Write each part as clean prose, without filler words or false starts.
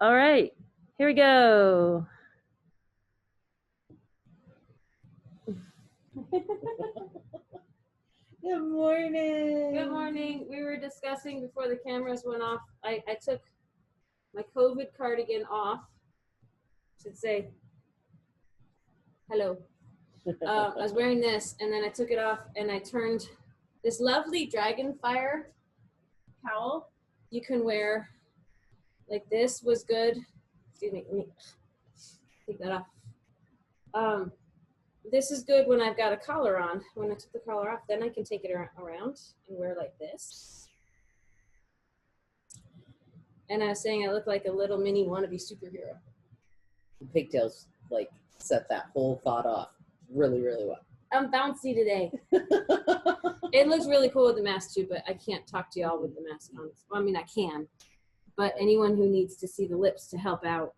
All right, here we go. Good morning. Good morning. We were discussing before the cameras went off. I took my COVID cardigan off. Should say hello. I was wearing this, and then I took it off, and I turned this lovely dragonfire cowl. You can wear like this. Was good. Excuse me. Let me take that off. This is good when I've got a collar on. When I took the collar off, then I can take it around and wear like this. And I was saying I look like a little mini wannabe superhero. The pigtails like set that whole thought off really, really well. I'm bouncy today. It looks really cool with the mask too, but I can't talk to y'all with the mask on. Well, I mean, I can, but anyone who needs to see the lips to help out,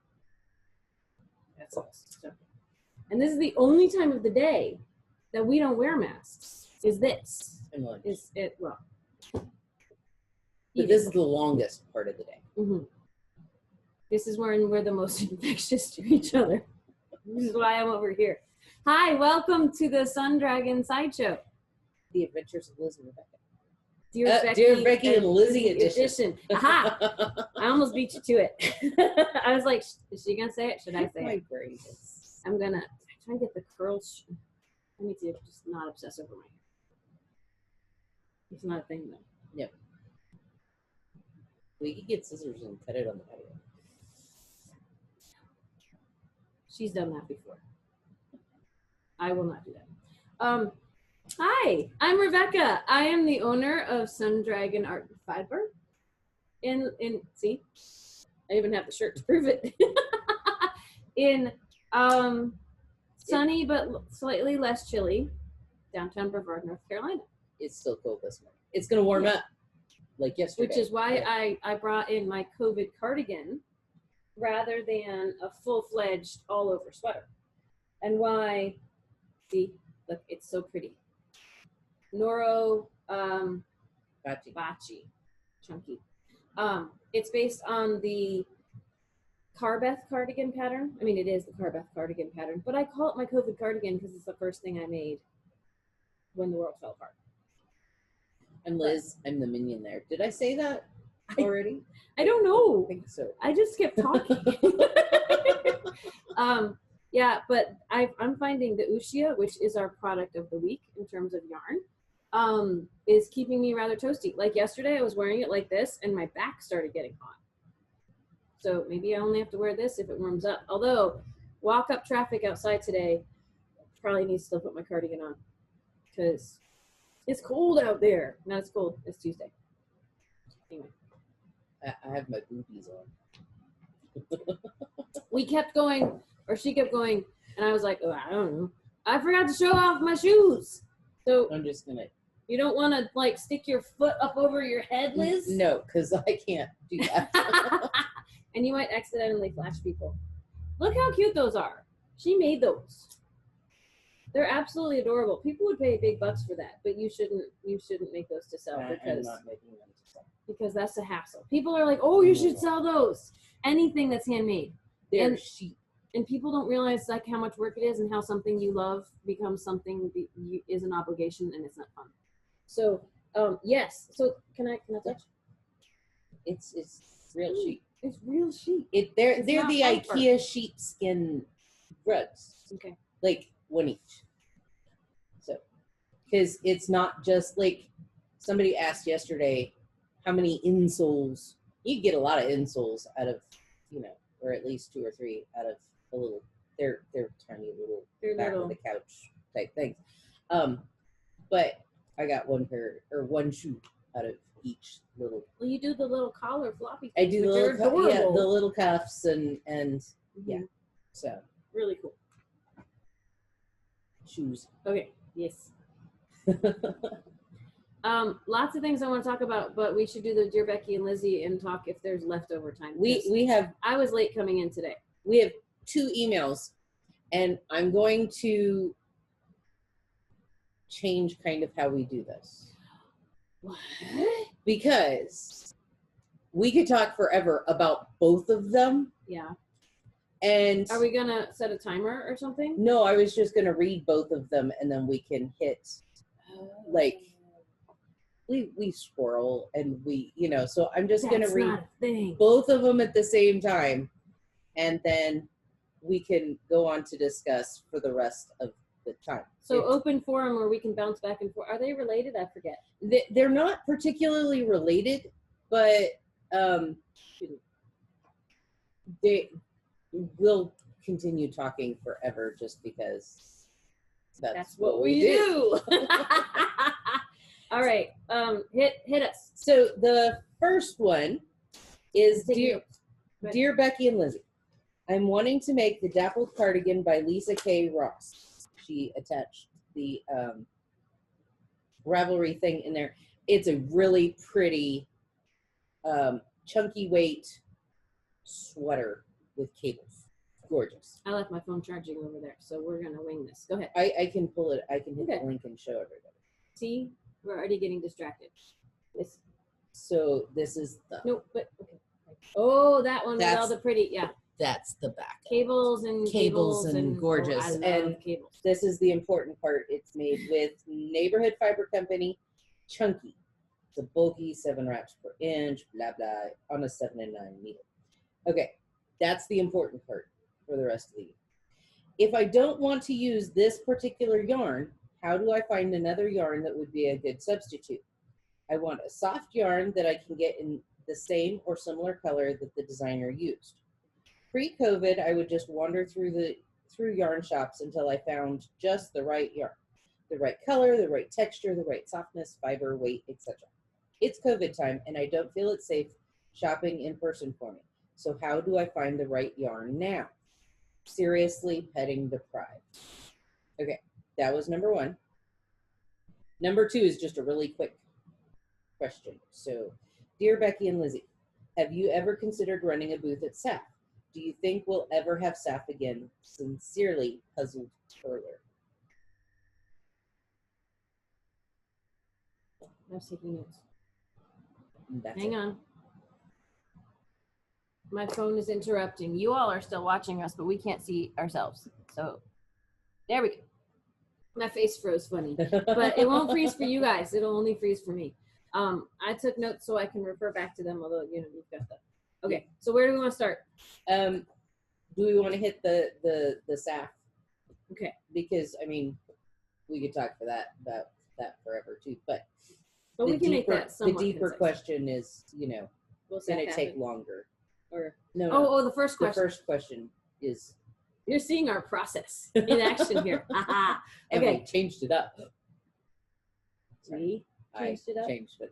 that's awesome. And this is the only time of the day that we don't wear masks. Is this? Is it well? But this is the longest part of the day. Mm-hmm. This is when we're the most infectious to each other. This is why I'm over here. Hi, welcome to the Sun Dragon Sideshow. The Adventures of Liz and Rebecca. Dear Becky and Lizzy edition. Aha! I almost beat you to it. I was like, is she going to say it? Should I say My it? brain is... I'm going to try and get the curls. I need to just not obsess over my hair. It's not a thing, though. Yep. We could get scissors and cut it on the patio. She's done that before. I will not do that. Hi, I'm Rebecca. I am the owner of Sun Dragon Art and Fiber. See, I even have the shirt to prove it. In sunny but slightly less chilly downtown Brevard, North Carolina. It's still cold this morning. It's gonna warm up like yesterday. Which is why I brought in my COVID cardigan rather than a full-fledged all-over sweater. And why, see, look, it's so pretty. Noro Bachi, chunky. It's based on the Carbeth cardigan pattern. I mean, it is the Carbeth cardigan pattern, but I call it my COVID cardigan because it's the first thing I made when the world fell apart. And Liz, I'm the minion there. Did I say that already? I don't know. I think so. I just kept talking. Yeah, but I'm finding the Ushia, which is our product of the week in terms of yarn, is keeping me rather toasty. Like yesterday, I was wearing it like this, and my back started getting hot. So maybe I only have to wear this if it warms up. Although, walk up traffic outside today, probably need to still put my cardigan on because it's cold out there. No, it's cold. It's Tuesday. Anyway. I have my booties on. We kept going, or she kept going, and I was like, oh, I don't know. I forgot to show off my shoes. So I'm just gonna. You don't want to like stick your foot up over your head, Liz? No, because I can't do that. And you might accidentally flash people. Look how cute those are. She made those. They're absolutely adorable. People would pay big bucks for that, but you shouldn't make those to sell because I'm not making them to sell. Because that's a hassle. People are like, oh, you should sell those. Anything that's handmade. They're cheap. And people don't realize like how much work it is and how something you love becomes something is an obligation and it's not fun. So yes. So can I touch? It's real sheep. It's real sheep. They're the paper. IKEA sheepskin rugs. Okay. Like one each. So, because it's not just like somebody asked yesterday, how many insoles? You get a lot of insoles out of, or at least 2 or 3 out of a little. They're tiny little back of the couch type things. But I got one pair or one shoe out of each little. Well, you do the little collar floppy. I do the little cuffs and yeah. So really cool. Shoes. Okay. Yes. Lots of things I want to talk about, but we should do the Dear Becky and Lizzy and talk if there's leftover time. We have. I was late coming in today. We have 2 emails, and I'm going to change kind of how we do this. What? Because we could talk forever about both of them. Yeah. And are we gonna set a timer or something? No, I was just gonna read both of them, and then we can hit like we squirrel and we, you know. So I'm just gonna read both of them at the same time, and then we can go on to discuss for the rest of the time. So open forum where we can bounce back and forth. Are they related? I forget. They're not particularly related, but they will continue talking forever just because that's what we do. All right, hit us. So the first one is Dear Becky and Lizzy. I'm wanting to make the Dappled cardigan by Lisa K. Ross. She attached the Ravelry thing in there. It's a really pretty chunky weight sweater with cables. Gorgeous. I left my phone charging over there, so we're gonna wing this. Go ahead. I can pull it. I can hit the link and show everybody. See, we're already getting distracted. So this is the. No, but okay. Oh, that one with all the pretty, yeah. That's the back. Cables and gorgeous. I love and cables. This is the important part. It's made with Neighborhood Fiber Company, chunky. It's a bulky 7 wraps per inch, blah blah, on a 7 and 9 needle. Okay, that's the important part for the rest of the year. If I don't want to use this particular yarn, how do I find another yarn that would be a good substitute? I want a soft yarn that I can get in the same or similar color that the designer used. Pre-COVID, I would just wander through yarn shops until I found just the right yarn, the right color, the right texture, the right softness, fiber, weight, etc. It's COVID time, and I don't feel it's safe shopping in person for me. So how do I find the right yarn now? Seriously, petting deprived. Okay, that was number 1. Number 2 is just a really quick question. So, Dear Becky and Lizzy, have you ever considered running a booth at SAFF? Do you think we'll ever have SAFF again? Sincerely, Puzzled Curler. I was taking notes. Hang on. My phone is interrupting. You all are still watching us, but we can't see ourselves. So there we go. My face froze funny, but it won't freeze for you guys. It'll only freeze for me. I took notes so I can refer back to them, although, you know, you've got them. Okay, so where do we want to start? Do we want to hit the SAFF? Okay. Because, I mean, we could talk about that forever too, but we can make that somewhat the deeper question is, you know, going to take longer. Or no. Oh, the first question. The first question is. You're seeing our process in action here. And we changed it up. We changed it up. Changed it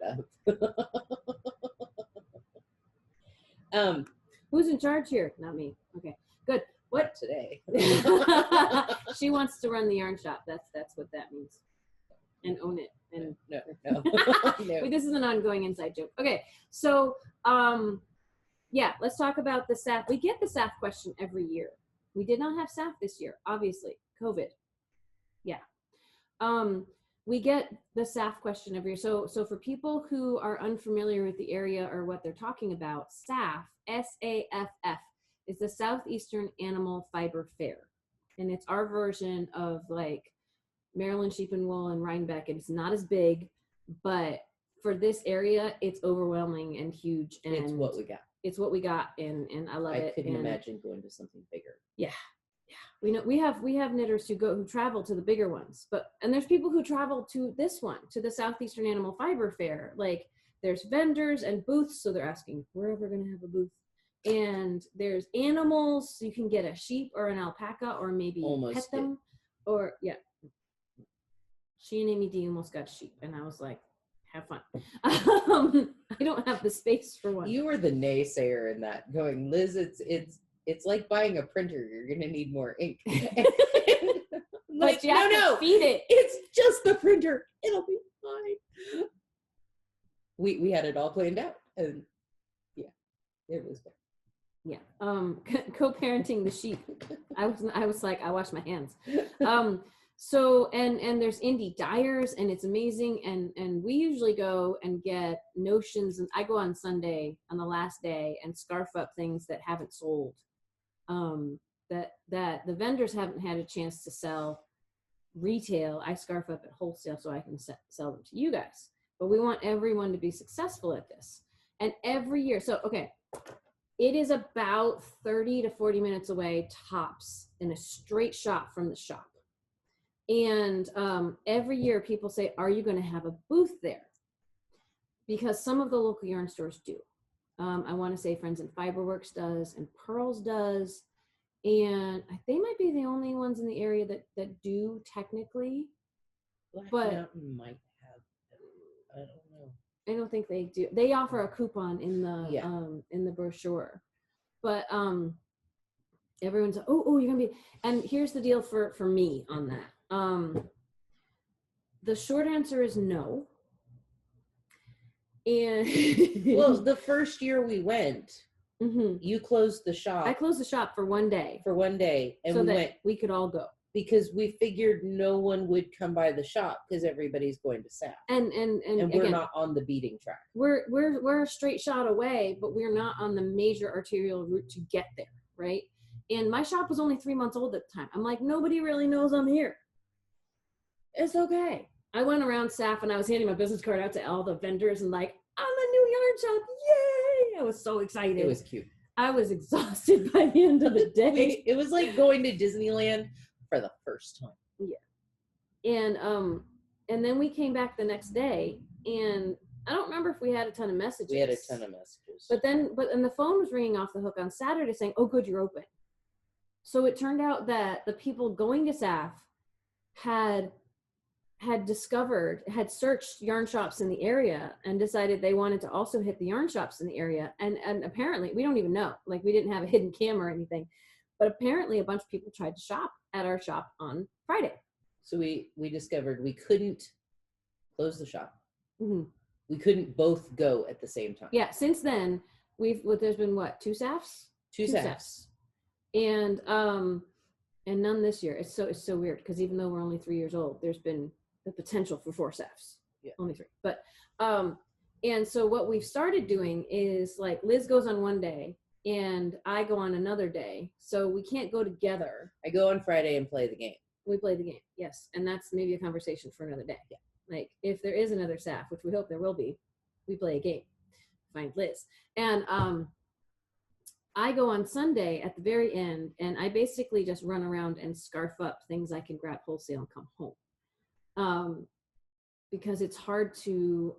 up. Who's in charge here? Not me. Okay, good. What Not today? She wants to run the yarn shop. That's what that means. And own it. And no. Wait, this is an ongoing inside joke. Okay, so yeah, let's talk about the SAFF. We get the SAFF question every year. We did not have SAFF this year, obviously. COVID. Yeah. We get the SAFF question every year. So for people who are unfamiliar with the area or what they're talking about, SAFF, S-A-F-F, is the Southeastern Animal Fiber Fair. And it's our version of like Maryland Sheep and Wool and Rhinebeck. It's not as big, but for this area, it's overwhelming and huge. And it's what we got. It's what we got, and I love it. I couldn't imagine going to something bigger. Yeah. We know we have knitters who travel to the bigger ones, and there's people who travel to this one, to the Southeastern Animal Fiber Fair. Like there's vendors and booths, so they're asking if we're ever going to have a booth. And there's animals, so you can get a sheep or an alpaca, or maybe pet them, or yeah. She and Amy D almost got sheep, and I was like, have fun. I don't have the space for one. You were the naysayer in that, going, Liz, it's like buying a printer. You're gonna need more ink. Like, you have to feed it. It's just the printer. It'll be fine. We had it all planned out, and yeah, it was fun. Yeah. Co-parenting the sheep. I was like, I wash my hands. So, and there's indie dyers, and it's amazing. And we usually go and get notions, and I go on Sunday on the last day and scarf up things that haven't sold, that the vendors haven't had a chance to sell retail. I scarf up at wholesale so I can sell them to you guys. But we want everyone to be successful at this. And every year, so okay, it is about 30 to 40 minutes away tops in a straight shot from the shop. And every year people say, are you going to have a booth there? Because some of the local yarn stores do. I want to say Friends and Fiberworks does, and Pearls does. And they might be the only ones in the area that do technically. Black but Mountain might have, I don't know. I don't think they do. They offer a coupon in the brochure. But everyone's, oh, you're gonna be, and here's the deal for me on that. The short answer is no. And well, the first year we went, you closed the shop. I closed the shop for one day. And so we that went we could all go. Because we figured no one would come by the shop because everybody's going to SAFF. And we're again, not on the beating track. We're a straight shot away, but we're not on the major arterial route to get there, right? And my shop was only 3 months old at the time. I'm like, nobody really knows I'm here. It's okay. I went around SAFF and I was handing my business card out to all the vendors and like, I'm a new yarn shop. Yay! I was so excited. It was cute. I was exhausted by the end of the day. It was like going to Disneyland for the first time. Yeah. And then we came back the next day, and I don't remember if we had a ton of messages. We had a ton of messages. But the phone was ringing off the hook on Saturday saying, oh, good, you're open. So it turned out that the people going to SAFF had searched yarn shops in the area and decided they wanted to also hit the yarn shops in the area. And apparently, we don't even know, like we didn't have a hidden camera or anything, but apparently a bunch of people tried to shop at our shop on Friday. So we discovered we couldn't close the shop. Mm-hmm. We couldn't both go at the same time. Yeah. Since then, there's been what, two SAFFs? Two SAFFs. And none this year. It's so weird because even though we're only 3 years old, there's been the potential for 4 SAFFs. Yeah. Only 3. But and so what we've started doing is like Liz goes on one day and I go on another day. So we can't go together. I go on Friday and play the game. We play the game, yes. And that's maybe a conversation for another day. Yeah. Like if there is another SAFF, which we hope there will be, we play a game. Find Liz. And I go on Sunday at the very end, and I basically just run around and scarf up things I can grab wholesale and come home. Because it's hard to,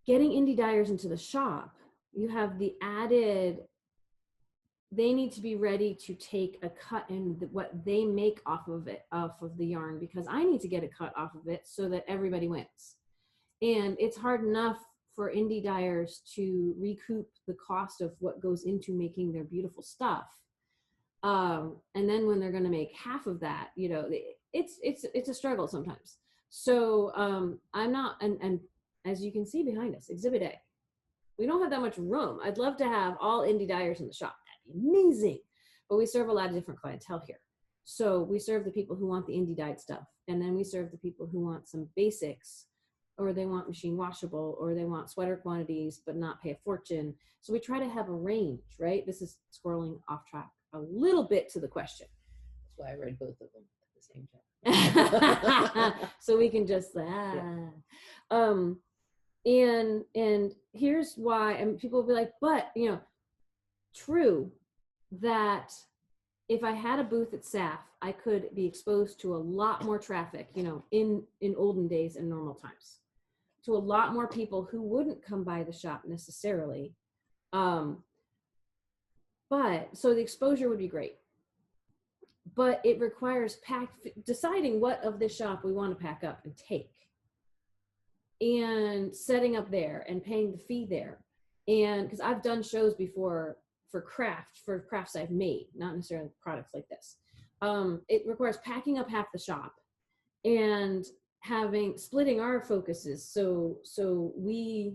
getting indie dyers into the shop, you have the added, they need to be ready to take a cut in what they make off of the yarn, because I need to get a cut off of it so that everybody wins. And it's hard enough for indie dyers to recoup the cost of what goes into making their beautiful stuff. And then when they're going to make half of that, it's a struggle sometimes. So I'm not, and as you can see behind us, Exhibit A, we don't have that much room. I'd love to have all indie dyers in the shop. That'd be amazing. But we serve a lot of different clientele here. So we serve the people who want the indie dyed stuff. And then we serve the people who want some basics, or they want machine washable, or they want sweater quantities, but not pay a fortune. So we try to have a range, right? This is scrolling off track a little bit to the question. That's why I read both of them at the same time. So we can just, and here's why, and people will be like, but, true that if I had a booth at SAFF, I could be exposed to a lot more traffic, in olden days and normal times, to a lot more people who wouldn't come by the shop necessarily. But so the exposure would be great, but it requires deciding what of this shop we want to pack up and take, and setting up there and paying the fee there. And because I've done shows before for crafts I've made, not necessarily products like this. It requires packing up half the shop and splitting our focuses. So we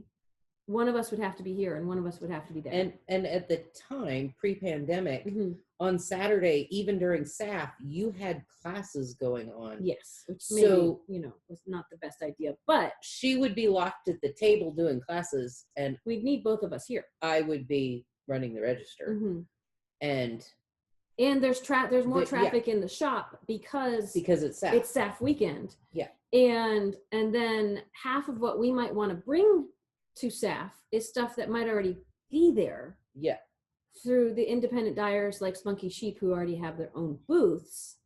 one of us would have to be here and one of us would have to be there. And at the time, pre-pandemic, Mm-hmm. on Saturday, even during SAFF, you had classes going on. Yes, which So, maybe, was not the best idea, but she would be locked at the table doing classes, and we'd need both of us here. I would be running the register. Mm-hmm. And there's more traffic in the shop because it's SAFF. It's SAFF weekend. Yeah. And then half of what we might want to bring to SAFF is stuff that might already be there. Yeah. Through the independent dyers like Spunky Sheep, who already have their own booths,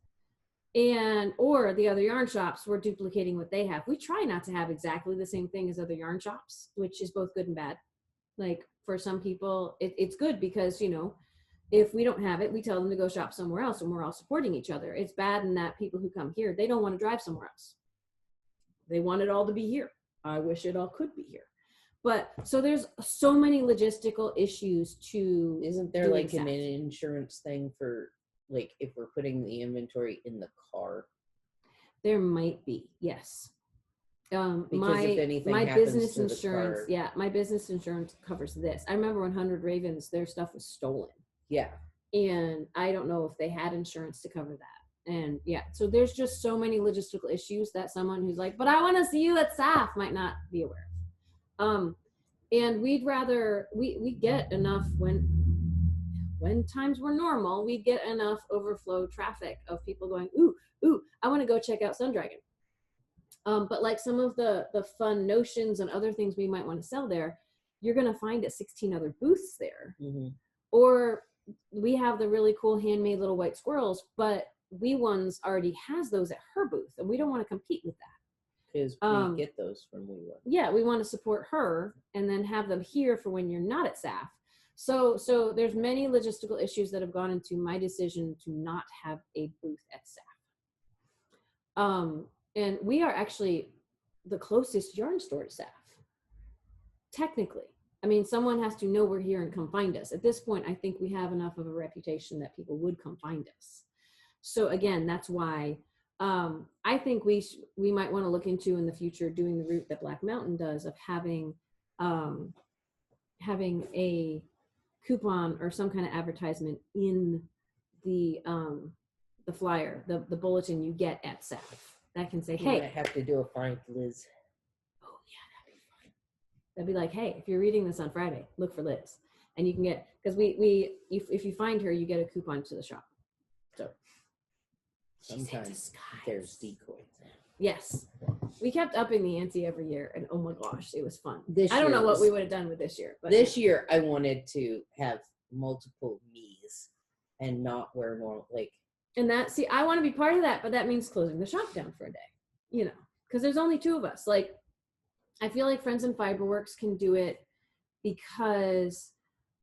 or the other yarn shops, we're duplicating what they have. We try not to have exactly the same thing as other yarn shops, which is both good and bad. Like for some people, it's good because, if we don't have it, we tell them to go shop somewhere else and we're all supporting each other. It's bad in that people who come here, they don't want to drive somewhere else. They want it all to be here. I wish it all could be here. But so there's so many logistical issues to. Isn't there like an insurance thing for like if we're putting the inventory in the car? There might be, yes. Because if anything my happens business to the insurance, car. my business insurance covers this. I remember when 100 Ravens, their stuff was stolen. Yeah. And I don't know if they had insurance to cover that. And so there's just so many logistical issues that someone who's like, but I want to see you at SAFF might not be aware of. And we'd rather, we get enough when times were normal, we get enough overflow traffic of people going, ooh, I want to go check out Sun Dragon. But like some of the fun notions and other things we might want to sell there, you're going to find at 16 other booths there. Mm-hmm. Or we have the really cool handmade little white squirrels, but We Ones already has those at her booth, and we don't want to compete with that. Because we get those from We Ones. Yeah, we want to support her and then have them here for when you're not at SAFF. So there's many logistical issues that have gone into my decision to not have a booth at SAFF. And we are actually the closest yarn store to SAFF. Technically. I mean, someone has to know we're here and come find us. At this point, I think we have enough of a reputation that people would come find us. So again, that's why I think we might want to look into in the future doing the route that Black Mountain does of having a coupon or some kind of advertisement in the flyer, the bulletin you get at SAFF that can say, hey, I have to do a find Liz. Oh yeah, that'd be fun. That'd be like, hey, if you're reading this on Friday, look for Liz, and you can get, because if you find her, you get a coupon to the shop. So sometimes there's decoys. Yes, we kept upping the ante every year, and oh my gosh, it was fun. I don't know what we would have done with this year, but this year I wanted to have multiple me's and not wear normal And I want to be part of that, but that means closing the shop down for a day, because there's only two of us. Like, I feel like Friends and Fiberworks can do it because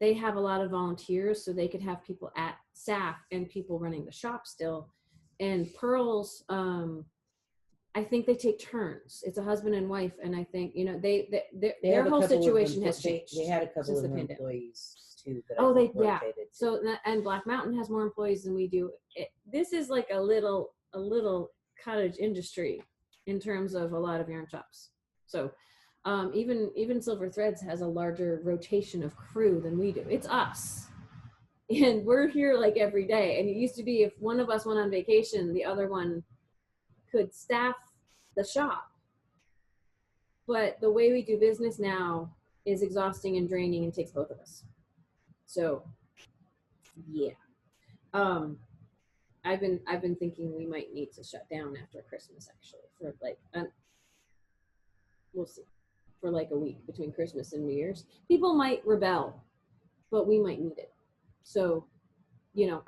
they have a lot of volunteers, so they could have people at SAFF and people running the shop still. And Pearls, I think they take turns. It's a husband and wife, and I think their whole situation has changed. They had a couple of employees too. So and Black Mountain has more employees than we do. This is like a little cottage industry in terms of a lot of yarn shops. So even Silver Threads has a larger rotation of crew than we do. It's us, and we're here like every day. And it used to be if one of us went on vacation, the other one could staff the shop. But the way we do business now is exhausting and draining and takes both of us. So yeah. I've been thinking we might need to shut down after Christmas, actually, for we'll see, for like a week between Christmas and New Year's. People might rebel, but we might need it. So,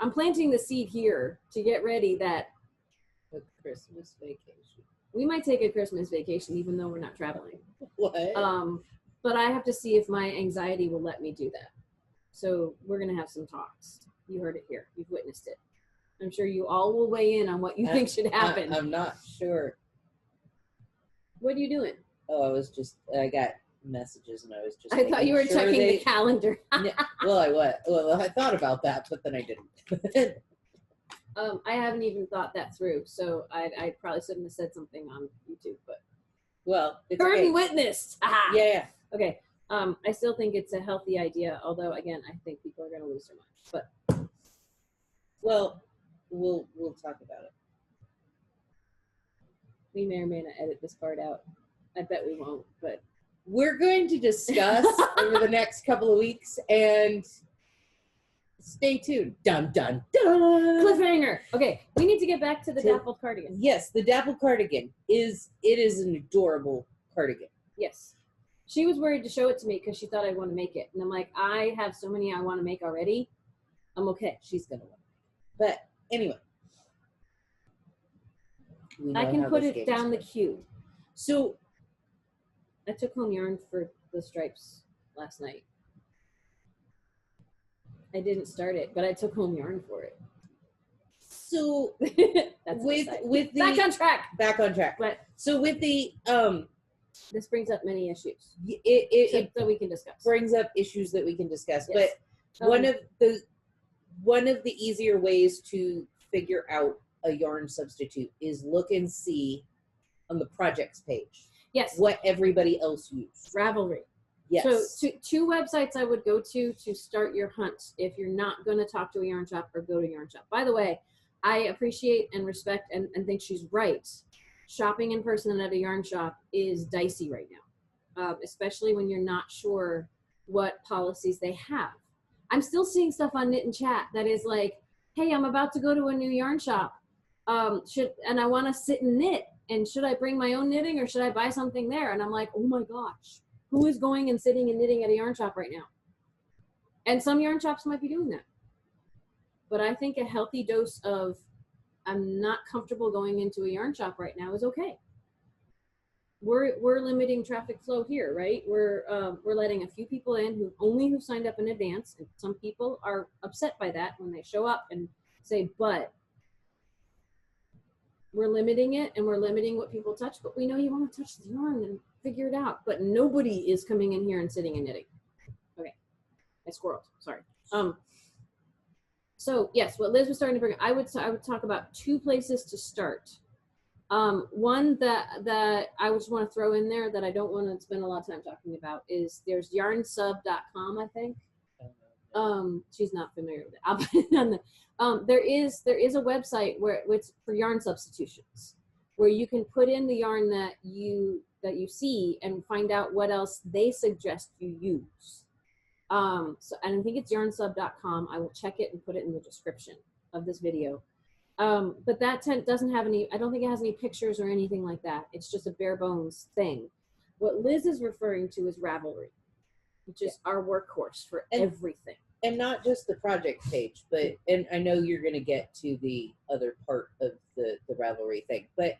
I'm planting the seed here to get ready that a Christmas vacation. We might take a Christmas vacation, even though we're not traveling. What? But I have to see if my anxiety will let me do that. So we're going to have some talks. You heard it here. You've witnessed it. I'm sure you all will weigh in on what you think should happen. I'm not sure. What are you doing? Oh, I got messages and I was just. I thought you were checking the calendar. Well, I thought about that, but then I didn't. I haven't even thought that through, so I probably shouldn't have said something on YouTube, but. Well, it's heard okay. and witnessed. Yeah. Okay. I still think it's a healthy idea, although again, I think people are going to lose their minds. But well, we'll talk about it. We may or may not edit this part out. I bet we won't, but we're going to discuss over the next couple of weeks, and stay tuned. Dun, dun, dun. Cliffhanger. Okay, we need to get back to the Dappled cardigan. Yes, the Dappled cardigan is an adorable cardigan. Yes. She was worried to show it to me because she thought I'd want to make it. And I'm like, I have so many I want to make already. I'm okay. She's going to want to make it. But anyway. I can put it down the queue. So I took home yarn for the stripes last night. I didn't start it, but I took home yarn for it. So That's with the back on track. Back on track. But so with the this brings up many issues. It that we can discuss. Brings up issues that we can discuss. Yes. But one of the easier ways to figure out a yarn substitute is look and see on the projects page. Yes. What everybody else used. Ravelry. Yes. So two websites I would go to start your hunt if you're not going to talk to a yarn shop or go to yarn shop. By the way, I appreciate and respect and think she's right. Shopping in person at a yarn shop is dicey right now, especially when you're not sure what policies they have. I'm still seeing stuff on Knit and Chat that is like, hey, I'm about to go to a new yarn shop. And I want to sit and knit. And should I bring my own knitting or should I buy something there? And I'm like, oh my gosh, who is going and sitting and knitting at a yarn shop right now? And some yarn shops might be doing that. But I think a healthy dose of I'm not comfortable going into a yarn shop right now is okay. We're limiting traffic flow here, right? We're letting a few people in who signed up in advance, and some people are upset by that when they show up and say, but we're limiting it and we're limiting what people touch, but we know you want to touch the yarn and figure it out. But nobody is coming in here and sitting and knitting. Okay, I squirreled. Sorry. So yes, what Liz was starting to bring, I would talk about two places to start. One that I just want to throw in there that I don't want to spend a lot of time talking about is there's YarnSub.com, I think. She's not familiar with it. I'll put it on the, there is a website where it's for yarn substitutions, where you can put in the yarn that you see and find out what else they suggest you use. And I think it's YarnSub.com. I will check it and put it in the description of this video. But that doesn't have any, I don't think it has any pictures or anything like that. It's just a bare bones thing. What Liz is referring to is Ravelry, which is our workhorse for everything. And not just the project page, but, and I know you're going to get to the other part of the Ravelry thing, but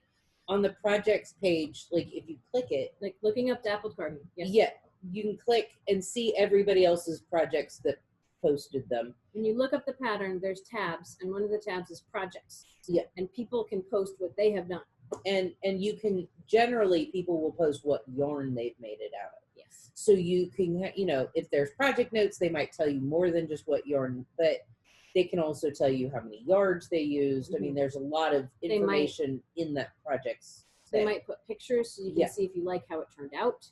on the projects page, like if you click it. Like looking up Dappled cardigan. Yes. Yeah. You can click and see everybody else's projects that posted them. When you look up the pattern, there's tabs, and one of the tabs is projects. Yeah. And people can post what they have done. And you can, generally, people will post what yarn they've made it out of. Yes. So you can, you know, if there's project notes, they might tell you more than just what yarn, but they can also tell you how many yards they used. I mean, there's a lot of information in that projects. They might put pictures so you can see if you like how it turned out.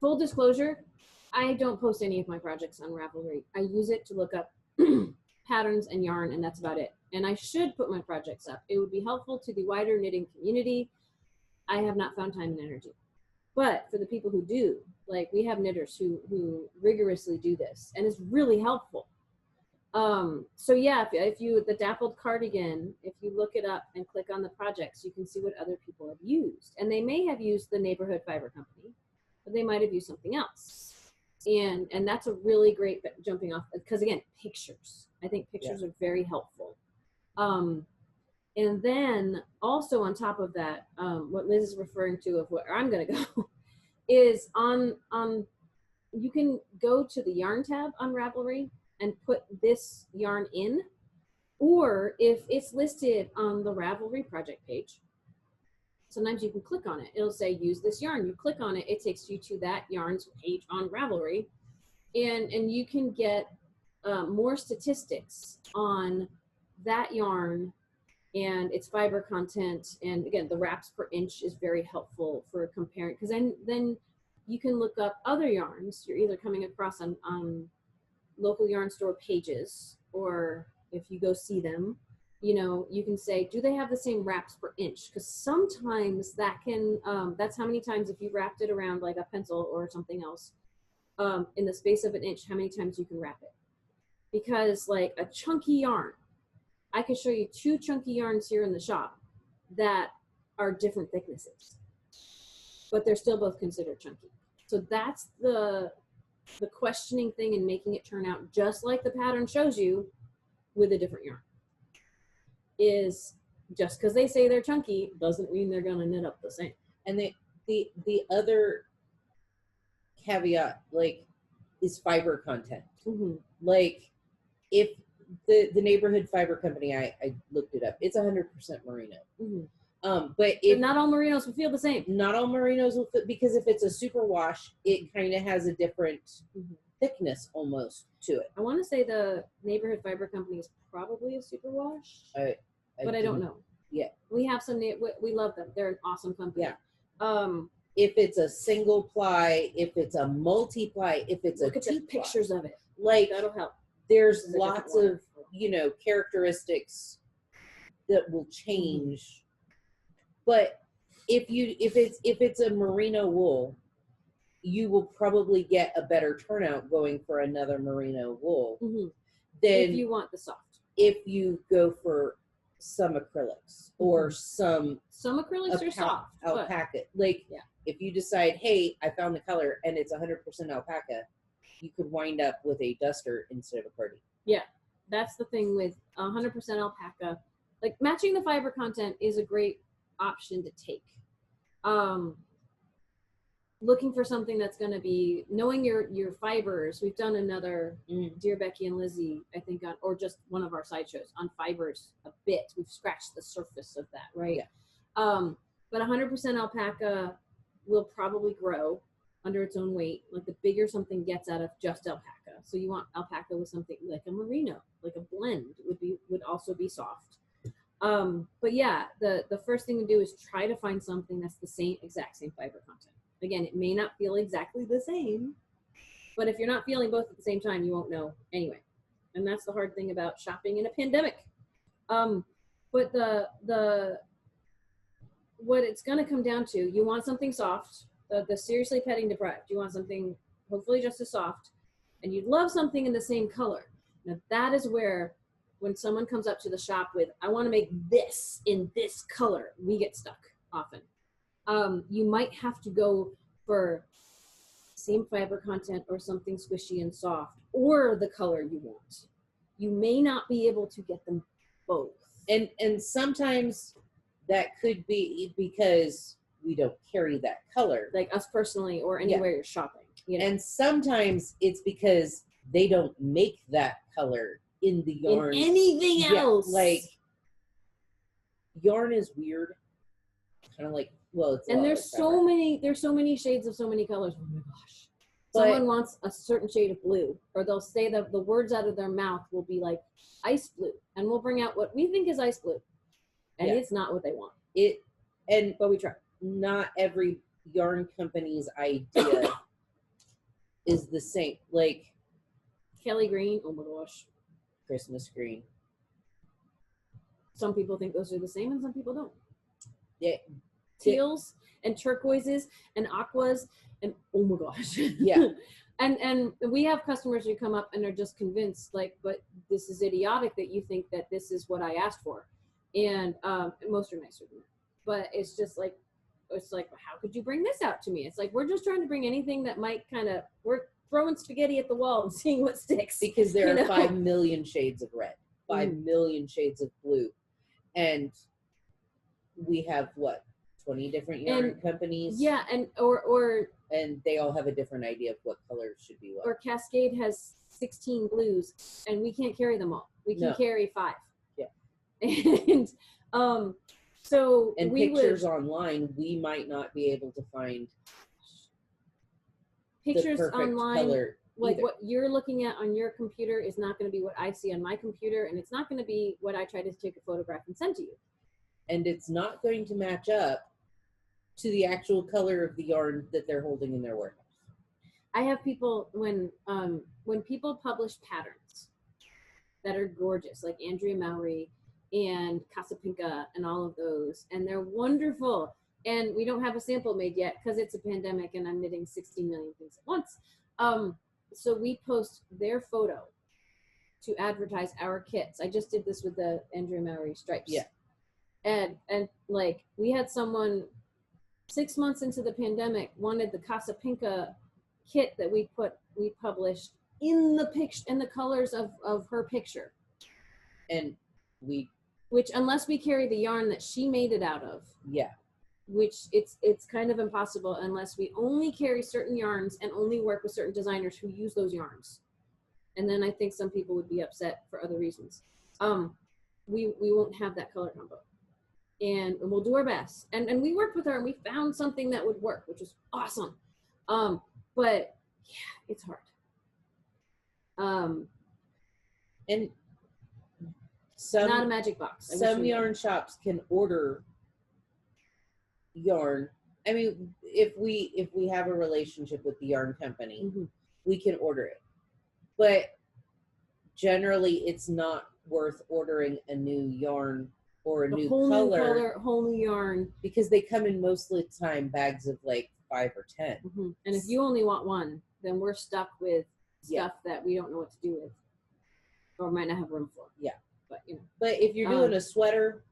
Full disclosure, I don't post any of my projects on Ravelry. I use it to look up patterns and yarn, and that's about it. And I should put my projects up. It would be helpful to the wider knitting community. I have not found time and energy. But for the people who do, like we have knitters who rigorously do this, and it's really helpful. So yeah, if you, the Dappled cardigan, if you look it up and click on the projects, you can see what other people have used. And they may have used the neighborhood fiber company, but they might have used something else. And that's a really great jumping off, because again, pictures. I think pictures are very helpful. And then also on top of that, what Liz is referring to of where I'm gonna go is on you can go to the yarn tab on Ravelry and put this yarn in, or if it's listed on the Ravelry project page, sometimes you can click on it. It'll say use this yarn. You click on it, it takes you to that yarn's page on Ravelry, and you can get more statistics on that yarn and its fiber content. And again, the wraps per inch is very helpful for comparing, because then you can look up other yarns you're either coming across on local yarn store pages, or if you go see them, you know, you can say, do they have the same wraps per inch? Because sometimes that can, that's how many times, if you wrapped it around like a pencil or something else, in the space of an inch, how many times you can wrap it. Because like a chunky yarn, I could show you 2 chunky yarns here in the shop that are different thicknesses, but they're still both considered chunky. So that's the questioning thing and making it turn out just like the pattern shows you with a different yarn. Is just because they say they're chunky doesn't mean they're going to knit up the same. And the other caveat, like, is fiber content. Mm-hmm. Like, if the neighborhood fiber company, I looked it up, it's 100% merino. Mm-hmm. But if not all merinos will feel the same. Not all merinos will fit, because if it's a super wash, it kind of has a different thickness almost to it. I want to say the neighborhood fiber company is probably a super wash, but I don't know. Yeah, we have some. We love them. They're an awesome company. Yeah. If it's a single ply, if it's a multi-ply, if it's look at the pictures of it. Like, that'll help. There's lots of, you know, characteristics that will change. But if it's a merino wool, you will probably get a better turnout going for another merino wool than if you want the soft. If you go for some acrylics or some acrylics are soft alpaca. Like, yeah. If you decide, hey, I found the color and it's 100% alpaca, you could wind up with a duster instead of a cardi. Yeah, that's the thing with 100% alpaca. Like, matching the fiber content is a great option to take. Looking for something that's going to be, knowing your fibers. We've done another Dear Becky and Lizzy, I think, or just one of our sideshows on fibers a bit. We've scratched the surface of that, right? Yeah. But 100% alpaca will probably grow under its own weight. Like, the bigger something gets out of just alpaca. So you want alpaca with something like a merino, like a blend would also be soft. But yeah, the first thing to do is try to find something that's the exact same fiber content. Again, it may not feel exactly the same, but if you're not feeling both at the same time, you won't know anyway. And that's the hard thing about shopping in a pandemic. But what it's going to come down to, you want something soft, the seriously petting deprived. You want something hopefully just as soft, and you'd love something in the same color. Now that is where, when someone comes up to the shop with, I want to make this in this color, we get stuck often. You might have to go for same fiber content or something squishy and soft, or the color you want. You may not be able to get them both. And sometimes that could be because we don't carry that color. Like us personally, or anywhere you're shopping. You know? And sometimes it's because they don't make that color in the yarn. In anything else. Like, yarn is weird. Kind of like, well, it's, and there's so many shades of so many colors. Oh my gosh. Someone wants a certain shade of blue, or they'll say that the words out of their mouth will be like ice blue, and we'll bring out what we think is ice blue, and it's not what they want. But we try. Not every yarn company's idea is the same. Like Kelly green, oh my gosh. Christmas green. Some people think those are the same, and some people don't. Yeah. Teals and turquoises and aquas, and oh my gosh. Yeah. And we have customers who come up and are just convinced, like, but this is idiotic that you think that this is what I asked for. And most are nicer than that. But it's just like, how could you bring this out to me? It's like, we're just trying to bring anything that might we're throwing spaghetti at the wall and seeing what sticks. Because there are 5 million shades of red, 5 million shades of blue. And we have, 20 different yarn companies? Yeah, and and they all have a different idea of what colors should be what. Or Cascade has 16 blues, and we can't carry them all. We can carry 5. Yeah. And so pictures online, we might not be able to find pictures the perfect online. Color like either. What you're looking at on your computer is not going to be what I see on my computer, and it's not going to be what I try to take a photograph and send to you. And it's not going to match up to the actual color of the yarn that they're holding in their warehouse. I have people, when people publish patterns that are gorgeous, like Andrea Mowry and Casapinka and all of those, and they're wonderful. And we don't have a sample made yet because it's a pandemic and I'm knitting 16 million things at once. So we post their photo to advertise our kits. I just did this with the Andrea Mowry stripes. Yeah. And like we had someone 6 months into the pandemic wanted the Casapinka kit that we published in the picture, in the colors of her picture. And which unless we carry the yarn that she made it out of. Yeah. Which it's kind of impossible unless we only carry certain yarns and only work with certain designers who use those yarns. And then I think some people would be upset for other reasons. We won't have that color combo. And we'll do our best. And we worked with her and we found something that would work, which was awesome. But yeah, it's hard. And some, not a magic box. Some yarn shops can order yarn. I mean, if we have a relationship with the yarn company, mm-hmm. we can order it. But generally, it's not worth ordering a new yarn or a new color, whole new yarn, because they come in most of the time bags of like 5 or 10. Mm-hmm. And if you only want one, then we're stuck with stuff that we don't know what to do with, or might not have room for. Yeah, but you know. But if you're doing a sweater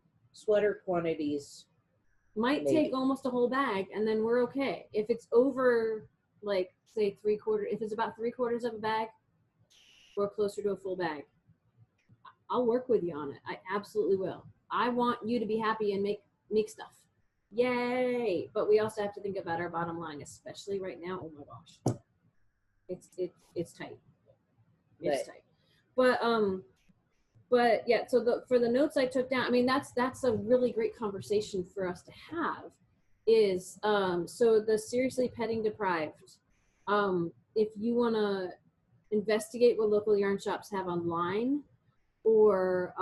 quantities might take almost a whole bag, and then we're okay. If it's over, like say 3/4, if it's about 3/4 of a bag, or closer to a full bag, I'll work with you on it. I absolutely will. I want you to be happy and make stuff. Yay! But we also have to think about our bottom line, especially right now. Oh my gosh, it's tight. It's tight. But yeah. So for the notes I took down, I mean that's a really great conversation for us to have. Is so the seriously petting deprived. If you want to investigate what local yarn shops have online, or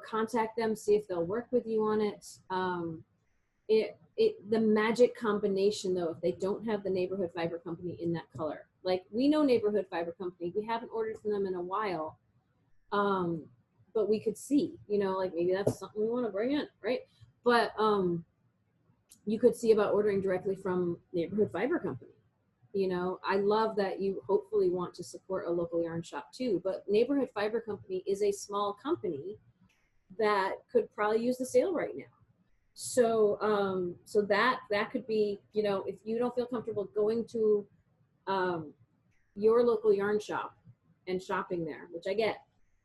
contact them, see if they'll work with you on it. The magic combination though, if they don't have the Neighborhood Fiber Company in that color, like we know Neighborhood Fiber Company, we haven't ordered from them in a while, but we could see, you know, like maybe that's something we want to bring in, right? But you could see about ordering directly from Neighborhood Fiber Company. You know, I love that you hopefully want to support a local yarn shop too, but Neighborhood Fiber Company is a small company that could probably use the sale right now. So, so that could be, you know, if you don't feel comfortable going to your local yarn shop and shopping there, which I get,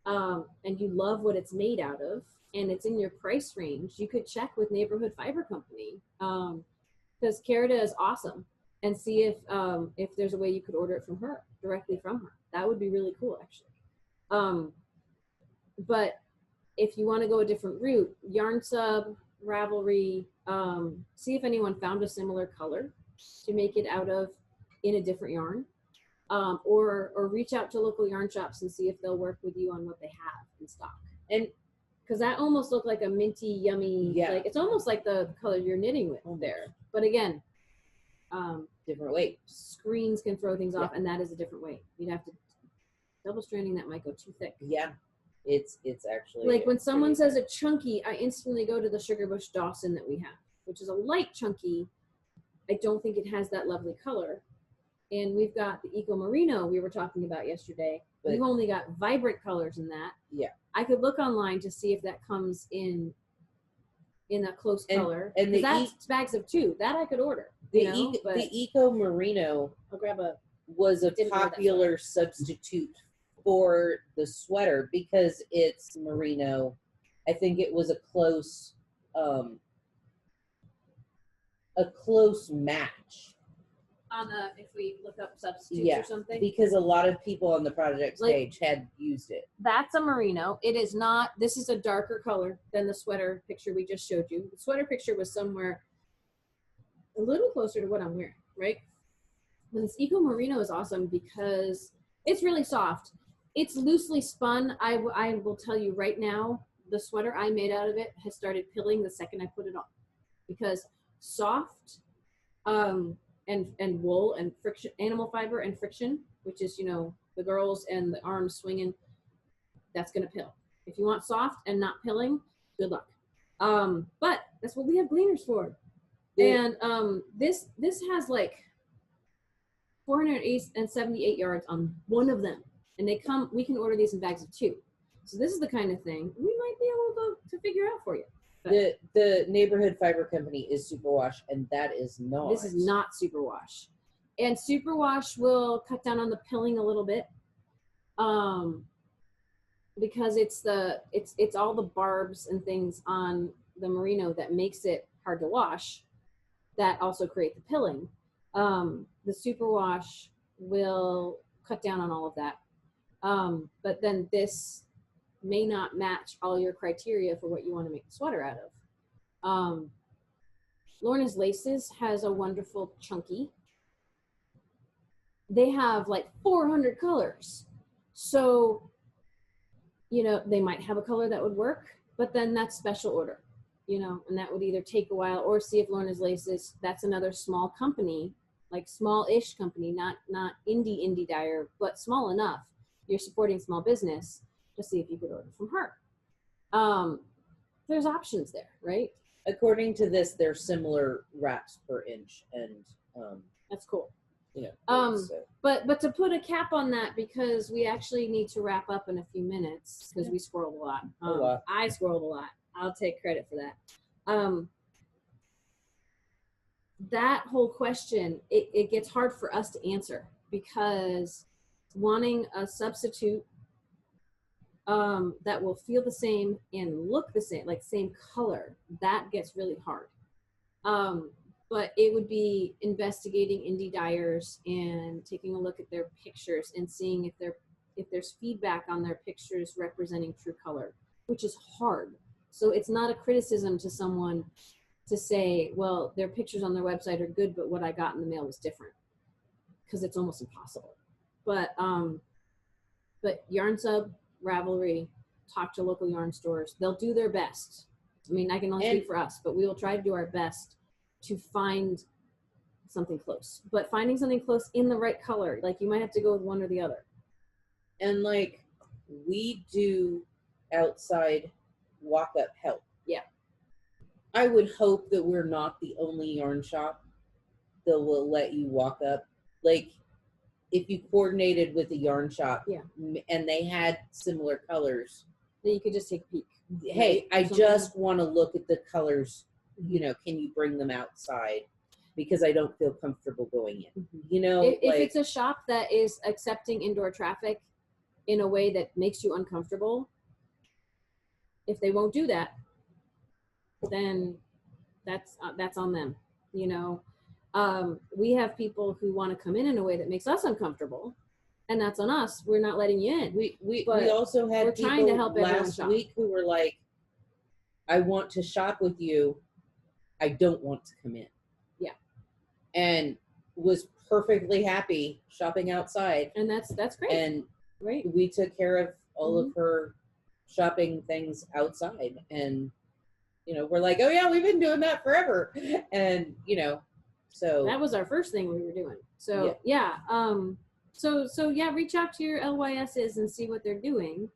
and you love what it's made out of and it's in your price range, you could check with Neighborhood Fiber Company, because Carita is awesome. And see if there's a way you could order it from her, directly from her. That would be really cool, actually. But if you want to go a different route, YarnSub, Ravelry, see if anyone found a similar color to make it out of in a different yarn, or reach out to local yarn shops and see if they'll work with you on what they have in stock. And because that almost looked like a minty, yummy, like it's almost like the color you're knitting with there. But again, different weight. Screens can throw things off, and that is a different weight. You'd have to double stranding, that might go too thick. Yeah, it's actually like when someone says a chunky, I instantly go to the Sugar Bush Dawson that we have, which is a light chunky. I don't think it has that lovely color. And we've got the Eco Merino we were talking about yesterday. But we've only got vibrant colors in that. Yeah, I could look online to see if that comes in a close color. And that's bags of 2 that I could order. The Eco Merino was a popular substitute for the sweater because it's merino. I think it was a close match. On if we look up substitutes or something, because a lot of people on the project page had used it. That's a merino. It is not. This is a darker color than the sweater picture we just showed you. The sweater picture was somewhere a little closer to what I'm wearing, right? But this Eco Merino is awesome because it's really soft. It's loosely spun. I will tell you right now, the sweater I made out of it has started pilling the second I put it on, because soft, and wool and friction, animal fiber and friction, which is, you know, the girls and the arms swinging, that's going to pill. If you want soft and not pilling, good luck. But that's what we have gleaners for. And this has like 478 yards on one of them, and we can order these in bags of 2. So this is the kind of thing we might be able to figure out for you. But the neighborhood fiber company is Superwash, and that is not. This is not Superwash, and Superwash will cut down on the pilling a little bit, because it's all the barbs and things on the merino that makes it hard to wash, that also create the pilling. The Superwash will cut down on all of that, but then this may not match all your criteria for what you want to make the sweater out of. Lorna's Laces has a wonderful chunky. They have like 400 colors. So, you know, they might have a color that would work, but then that's special order, you know, and that would either take a while, or see if Lorna's Laces, that's another small company, like small-ish company, not indie dyer, but small enough. You're supporting small business, to see if you could order from her. There's options there, right? According to this, they're similar wraps per inch, and that's cool. You know, so. But to put a cap on that, because we actually need to wrap up in a few minutes, because we squirreled a lot. I squirreled a lot. I'll take credit for that. That whole question, it gets hard for us to answer, because wanting a substitute that will feel the same and look the same, like same color, that gets really hard. But it would be investigating indie dyers and taking a look at their pictures and seeing if there's feedback on their pictures representing true color, which is hard. So it's not a criticism to someone to say, well, their pictures on their website are good, but what I got in the mail was different, because it's almost impossible. But YarnSub, Ravelry, talk to local yarn stores. They'll do their best. I mean, I can only speak for us, but we will try to do our best to find something close. But finding something close in the right color, like you might have to go with one or the other. And like, we do outside walk-up help. Yeah. I would hope that we're not the only yarn shop that will let you walk up. Like, if you coordinated with a yarn shop, yeah, and they had similar colors, then you could just take a peek. Hey, I just want to look at the colors. You know, can you bring them outside? Because I don't feel comfortable going in. You know, if it's a shop that is accepting indoor traffic in a way that makes you uncomfortable, if they won't do that, then that's on them. You know, we have people who want to come in a way that makes us uncomfortable, and that's on us. We're not letting you in. We also had people trying to help last week who were like, I want to shop with you, I don't want to come in. Yeah. And was perfectly happy shopping outside. And that's great. And right, we took care of all of her shopping things outside, and you know, we're like, oh yeah, we've been doing that forever. And you know, so that was our first thing we were doing. So yeah, so yeah, reach out to your LYSs and see what they're doing.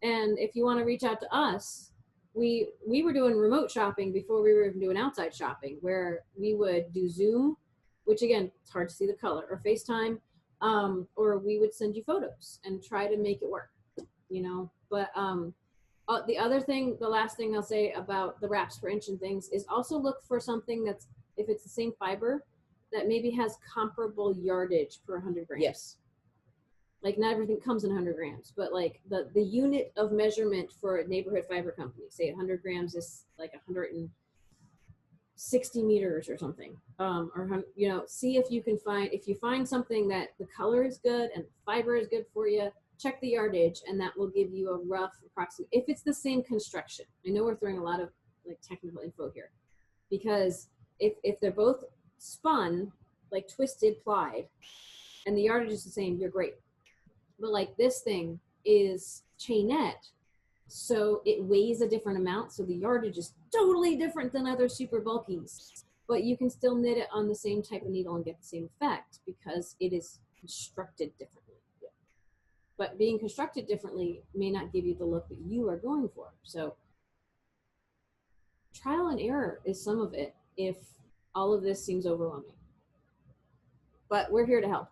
And if you want to reach out to us, we were doing remote shopping before we were even doing outside shopping, where we would do Zoom, which again, it's hard to see the color, or FaceTime, or we would send you photos and try to make it work, you know. But the other thing, the last thing I'll say about the wraps per inch and things is also look for something that's, if it's the same fiber, that maybe has comparable yardage per 100 grams. Yes. Like, not everything comes in 100 grams, but like the unit of measurement for a neighborhood fiber company, say 100 grams is like 160 meters or something. Or, you know, see if you can find, if you find something that the color is good and the fiber is good for you, check the yardage, and that will give you a rough approximate, if it's the same construction. I know we're throwing a lot of like technical info here, because if they're both spun, like twisted, plied, and the yardage is the same, you're great. But like this thing is chainette, so it weighs a different amount, so the yardage is totally different than other super bulkies. but you can still knit it on the same type of needle and get the same effect because it is constructed differently. Yeah. But being constructed differently may not give you the look that you are going for. So trial and error is some of it if all of this seems overwhelming. But we're here to help.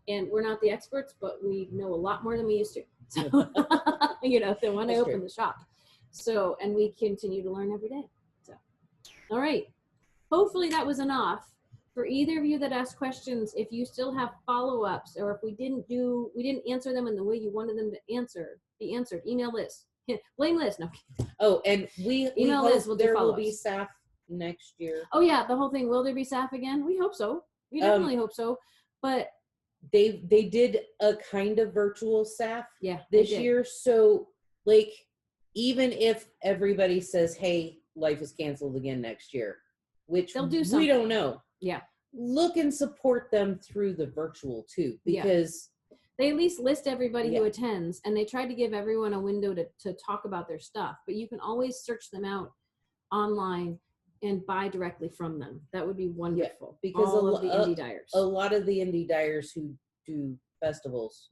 And we're not the experts, but we know a lot more than we used to. So, than when I opened the shop. So, and we continue to learn every day. So, all right. Hopefully that was enough. For either of you that asked questions, if you still have follow-ups, or if we didn't answer them in the way you wanted them to be answered, email Liz. Blame Liz. No. Oh, and we Liz. We'll there will be SAFF next year. Oh yeah, the whole thing. Will there be SAFF again? We hope so. We definitely hope so. But they did a kind of virtual SAFF this year. So like, even if everybody says, hey, life is canceled again next year, which they'll do something. We don't know. Yeah. Look and support them through the virtual too, because they at least list everybody who attends, and they try to give everyone a window to talk about their stuff, but you can always search them out online and buy directly from them. That would be wonderful. Because all of the indie dyers. A lot of the indie dyers who do festivals,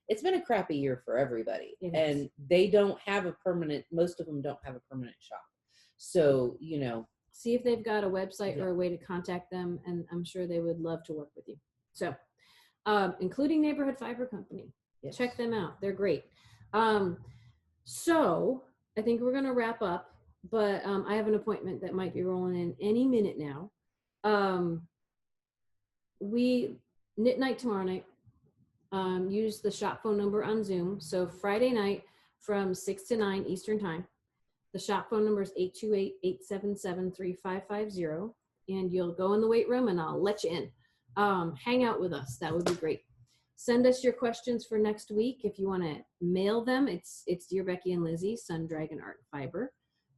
it's been a crappy year for everybody. And they don't have most of them don't have a permanent shop. So, see if they've got a website or a way to contact them, and I'm sure they would love to work with you. So, including Neighborhood Fiber Company. Yes. Check them out. They're great. So I think we're going to wrap up, but I have an appointment that might be rolling in any minute now. We knit night tomorrow night. Use the shop phone number on Zoom. So Friday night from 6 to 9 Eastern time. The shop phone number is 828-877-3550. And you'll go in the weight room and I'll let you in. Hang out with us. That would be great. Send us your questions for next week. If you want to mail them, it's Dear Becky and Lizzy, Sun Dragon Art and Fiber,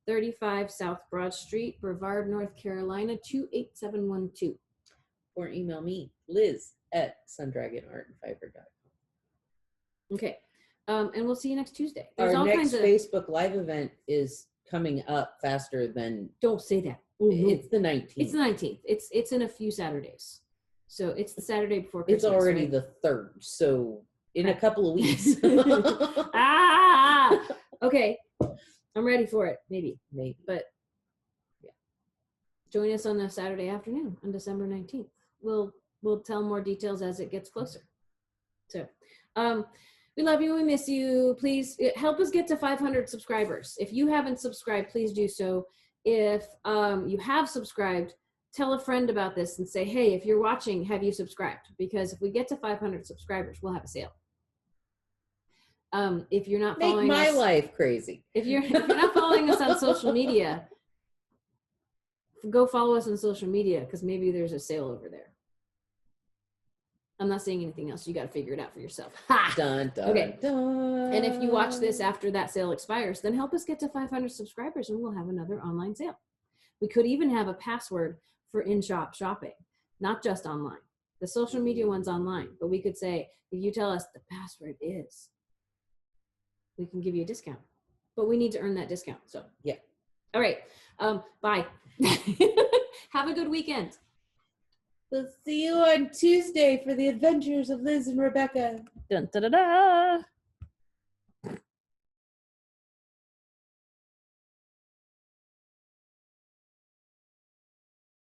35 South Broad Street, Brevard, North Carolina, 28712. Or email me, liz@sundragonartandfiber.com. Okay. And we'll see you next Tuesday. There's our next Facebook Live event is coming up faster than... Don't say that. It's the 19th. It's the 19th. It's in a few Saturdays. So it's the Saturday before Christmas. It's already the 3rd. So in a couple of weeks. Okay. I'm ready for it. Maybe. But join us on a Saturday afternoon on December 19th. We'll tell more details as it gets closer. So, we love you. We miss you. Please help us get to 500 subscribers. If you haven't subscribed, please do so. If you have subscribed, tell a friend about this and say, hey, if you're watching, have you subscribed? Because if we get to 500 subscribers, we'll have a sale. If you're not following us, make my life crazy. If you're not following us on social media, go follow us on social media, because maybe there's a sale over there. I'm not saying anything else. You got to figure it out for yourself. Ha! Dun, dun, okay. Dun. And if you watch this after that sale expires, then help us get to 500 subscribers and we'll have another online sale. We could even have a password for in-shop shopping, not just online. The social media one's online, but we could say, if you tell us the password is, we can give you a discount. But we need to earn that discount. So yeah. All right. Bye. Have a good weekend. We'll see you on Tuesday for the adventures of Liz and Rebecca. Dun, da, da, da.